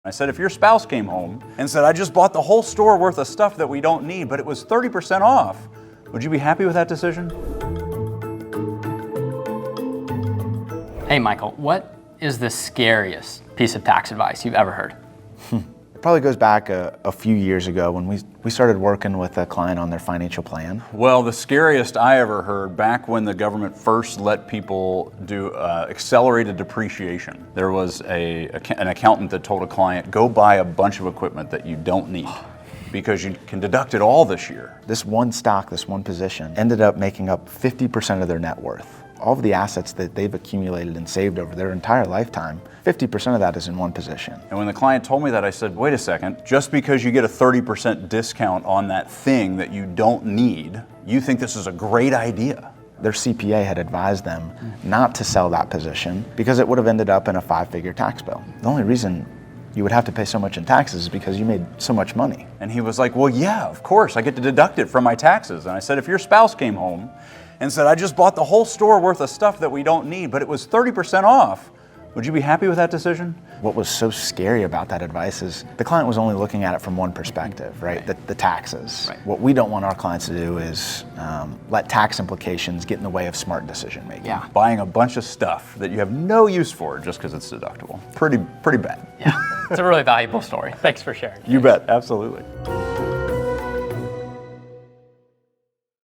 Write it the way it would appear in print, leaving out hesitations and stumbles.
I said, if your spouse came home and said, I just bought the whole store worth of stuff that we don't need, but it was 30% off, would you be happy with that decision? Hey, Michael, what is the scariest piece of tax advice you've ever heard? It probably goes back a few years ago when we started working with a client on their financial plan. Well, the scariest I ever heard back when the government first let people do accelerated depreciation. There was an accountant that told a client, go buy a bunch of equipment that you don't need because you can deduct it all this year. This one stock, this one position, ended up making up 50% of their net worth. All of the assets that they've accumulated and saved over their entire lifetime, 50% of that is in one position. And when the client told me that, I said, wait a second, just because you get a 30% discount on that thing that you don't need, you think this is a great idea. Their CPA had advised them not to sell that position because it would have ended up in a 5-figure tax bill. The only reason you would have to pay so much in taxes is because you made so much money. And he was like, well, yeah, of course, I get to deduct it from my taxes. And I said, if your spouse came home and said, I just bought the whole store worth of stuff that we don't need, but it was 30% off, would you be happy with that decision? What was so scary about that advice is the client was only looking at it from one perspective, right? The taxes. Right. What we don't want our clients to do is let tax implications get in the way of smart decision making. Yeah. Buying a bunch of stuff that you have no use for just because it's deductible. Pretty bad. Yeah, it's a really valuable story. Thanks for sharing. You bet, absolutely.